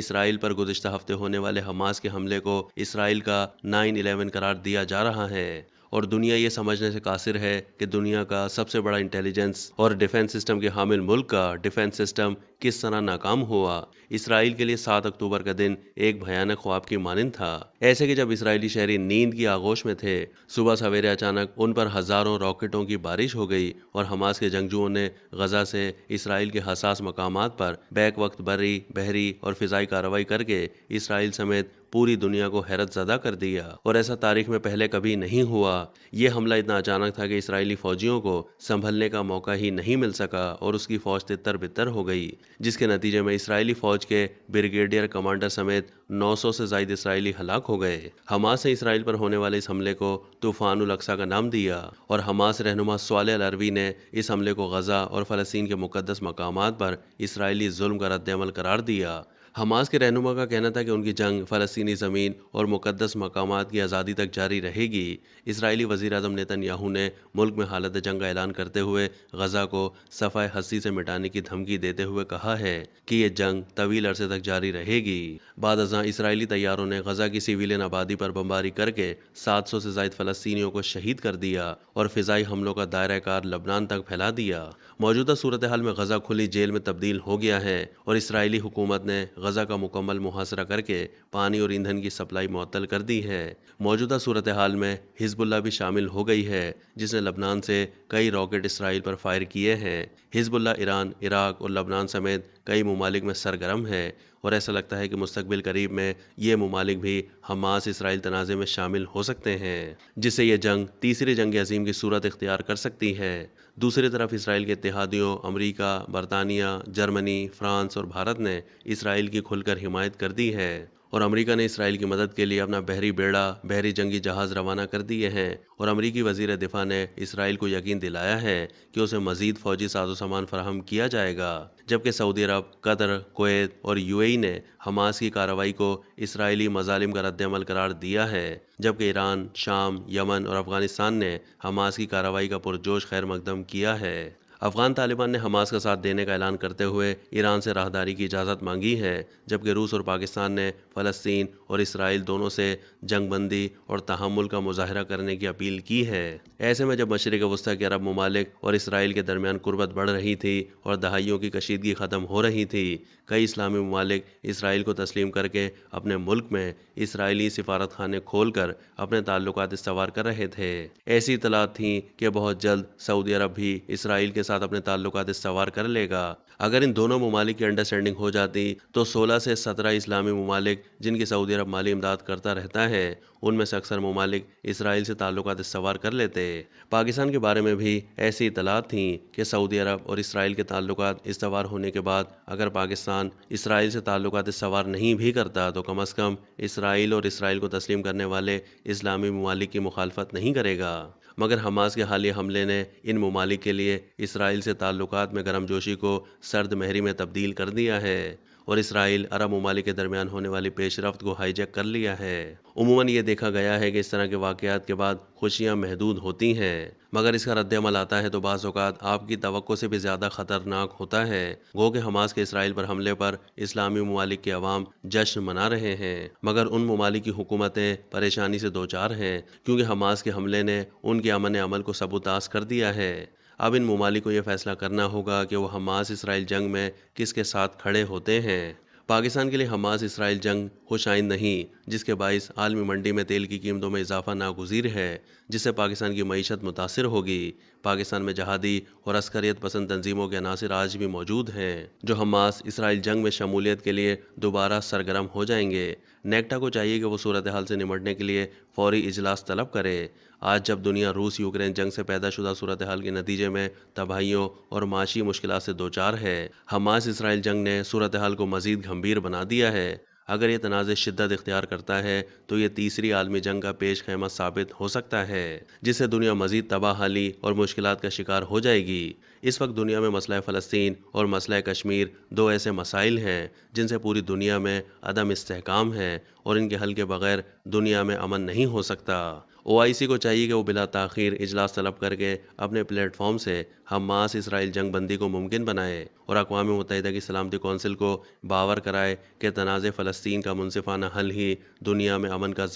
اسرائیل پر گزشتہ ہفتے ہونے والے حماس کے حملے کو اسرائیل کا 9/11 قرار دیا جا رہا ہے، اور دنیا یہ سمجھنے سے قاصر ہے کہ دنیا کا سب سے بڑا انٹیلیجنس اور ڈیفنس سسٹم کے حامل ملک کا ڈیفنس سسٹم کس طرح ناکام ہوا۔ اسرائیل کے لیے 7 اکتوبر کا دن ایک بھیانک خواب کی مانند تھا، ایسے کہ جب اسرائیلی شہری نیند کی آغوش میں تھے، صبح سویرے اچانک ان پر ہزاروں راکٹوں کی بارش ہو گئی اور حماس کے جنگجوؤں نے غزہ سے اسرائیل کے حساس مقامات پر بیک وقت بری، بحری اور فضائی کارروائی کر کے اسرائیل سمیت پوری دنیا کو حیرت زدہ کر دیا، اور ایسا تاریخ میں پہلے کبھی نہیں ہوا۔ یہ حملہ اتنا اچانک تھا کہ اسرائیلی فوجیوں کو سنبھلنے کا موقع ہی نہیں مل سکا اور اس کی فوج تتر بتر ہو گئی، جس کے نتیجے میں اسرائیلی فوج کے بریگیڈیئر کمانڈر سمیت 900 سے زائد اسرائیلی ہلاک ہو گئے۔ حماس نے اسرائیل پر ہونے والے اس حملے کو طوفان الاقصی کا نام دیا، اور حماس رہنما صالح العربی نے اس حملے کو غزہ اور فلسطین کے مقدس مقامات پر اسرائیلی ظلم کا رد عمل قرار دیا۔ حماس کے رہنما کا کہنا تھا کہ ان کی جنگ فلسطینی زمین اور مقدس مقامات کی آزادی تک جاری رہے گی۔ اسرائیلی وزیر اعظم نیتن یاہو نے ملک میں حالت جنگ کا اعلان کرتے ہوئے غزہ کو صفحہ ہستی سے مٹانے کی دھمکی دیتے ہوئے کہا ہے کہ یہ جنگ طویل عرصے تک جاری رہے گی۔ بعد ازاں اسرائیلی طیاروں نے غزہ کی سویلین آبادی پر بمباری کر کے 700 سے زائد فلسطینیوں کو شہید کر دیا اور فضائی حملوں کا دائرہ کار لبنان تک پھیلا دیا۔ موجودہ صورتحال میں غزہ کھلی جیل میں تبدیل ہو گیا ہے، اور اسرائیلی حکومت نے غزہ کا مکمل محاصرہ کر کے پانی اور ایندھن کی سپلائی معطل کر دی ہے۔ موجودہ صورتحال میں حزب اللہ بھی شامل ہو گئی ہے، جس نے لبنان سے کئی راکٹ اسرائیل پر فائر کیے ہیں۔ حزب اللہ ایران، عراق اور لبنان سمیت کئی ممالک میں سرگرم ہے، اور ایسا لگتا ہے کہ مستقبل قریب میں یہ ممالک بھی حماس اسرائیل تنازع میں شامل ہو سکتے ہیں، جس سے یہ جنگ تیسری جنگ عظیم کی صورت اختیار کر سکتی ہے۔ دوسری طرف اسرائیل کے اتحادیوں امریکہ، برطانیہ، جرمنی، فرانس اور بھارت نے اسرائیل کی کھل کر حمایت کر دی ہے، اور امریکہ نے اسرائیل کی مدد کے لیے اپنا بحری بیڑا، بحری جنگی جہاز روانہ کر دیے ہیں، اور امریکی وزیر دفاع نے اسرائیل کو یقین دلایا ہے کہ اسے مزید فوجی ساز و سامان فراہم کیا جائے گا، جبکہ سعودی عرب، قطر، کویت اور UAE نے حماس کی کارروائی کو اسرائیلی مظالم کا رد عمل قرار دیا ہے، جبکہ ایران، شام، یمن اور افغانستان نے حماس کی کارروائی کا پرجوش خیر مقدم کیا ہے۔ افغان طالبان نے حماس کا ساتھ دینے کا اعلان کرتے ہوئے ایران سے راہداری کی اجازت مانگی ہے، جبکہ روس اور پاکستان نے فلسطین اور اسرائیل دونوں سے جنگ بندی اور تحمل کا مظاہرہ کرنے کی اپیل کی ہے۔ ایسے میں جب مشرق وسطیٰ کے عرب ممالک اور اسرائیل کے درمیان قربت بڑھ رہی تھی اور دہائیوں کی کشیدگی ختم ہو رہی تھی، کئی اسلامی ممالک اسرائیل کو تسلیم کر کے اپنے ملک میں اسرائیلی سفارت خانے کھول کر اپنے تعلقات استوار کر رہے تھے۔ ایسی اطلاعات تھیں کہ بہت جلد سعودی عرب بھی اسرائیل کے ساتھ اپنے تعلقات استوار کر لے گا۔ اگر ان دونوں ممالک کی انڈرسٹینڈنگ ہو جاتی تو 16 سے 17 اسلامی ممالک جن کی سعودی عرب مالی امداد کرتا رہتا ہے، ان میں سے اکثر ممالک اسرائیل سے تعلقات استوار کر لیتے۔ پاکستان کے بارے میں بھی ایسی اطلاعات تھیں کہ سعودی عرب اور اسرائیل کے تعلقات استوار ہونے کے بعد اگر پاکستان اسرائیل سے تعلقات استوار نہیں بھی کرتا تو کم از کم اسرائیل اور اسرائیل کو تسلیم کرنے والے اسلامی ممالک کی مخالفت نہیں کرے گا۔ مگر حماس کے حالیہ حملے نے ان ممالک کے لیے اسرائیل سے تعلقات میں گرم جوشی کو سرد مہری میں تبدیل کر دیا ہے، اور اسرائیل عرب ممالک کے درمیان ہونے والی پیش رفت کو ہائی جیک کر لیا ہے۔ عموماً یہ دیکھا گیا ہے کہ اس طرح کے واقعات کے بعد خوشیاں محدود ہوتی ہیں، مگر اس کا رد عمل آتا ہے تو بعض اوقات آپ کی توقع سے بھی زیادہ خطرناک ہوتا ہے۔ گو کہ حماس کے اسرائیل پر حملے پر اسلامی ممالک کے عوام جشن منا رہے ہیں، مگر ان ممالک کی حکومتیں پریشانی سے دوچار ہیں، کیونکہ حماس کے حملے نے ان کے امن عمل کو سبوتاژ کر دیا ہے۔ اب ان ممالک کو یہ فیصلہ کرنا ہوگا کہ وہ حماس اسرائیل جنگ میں کس کے ساتھ کھڑے ہوتے ہیں۔ پاکستان کے لیے حماس اسرائیل جنگ خوش آئند نہیں، جس کے باعث عالمی منڈی میں تیل کی قیمتوں میں اضافہ ناگزیر ہے، جس سے پاکستان کی معیشت متاثر ہوگی۔ پاکستان میں جہادی اور عسکریت پسند تنظیموں کے عناصر آج بھی موجود ہیں، جو حماس اسرائیل جنگ میں شمولیت کے لیے دوبارہ سرگرم ہو جائیں گے۔ نیکٹا کو چاہیے کہ وہ صورتحال سے نمٹنے کے لیے فوری اجلاس طلب کرے۔ آج جب دنیا روس یوکرین جنگ سے پیدا شدہ صورتحال کے نتیجے میں تباہیوں اور معاشی مشکلات سے دوچار ہے، حماس اسرائیل جنگ نے صورتحال کو مزید گھمبیر بنا دیا ہے۔ اگر یہ تنازع شدت اختیار کرتا ہے تو یہ تیسری عالمی جنگ کا پیش خیمہ ثابت ہو سکتا ہے، جس سے دنیا مزید تباہ حالی اور مشکلات کا شکار ہو جائے گی۔ اس وقت دنیا میں مسئلہ فلسطین اور مسئلہ کشمیر دو ایسے مسائل ہیں جن سے پوری دنیا میں عدم استحکام ہے، اور ان کے حل کے بغیر دنیا میں امن نہیں ہو سکتا۔ OIC کو چاہیے کہ وہ بلا تاخیر اجلاس طلب کر کے اپنے پلیٹ فارم سے حماس اسرائیل جنگ بندی کو ممکن بنائے اور اقوام متحدہ کی سلامتی کونسل کو باور کرائے کہ تنازع فلسطین کا منصفانہ حل ہی دنیا میں امن کا ضامن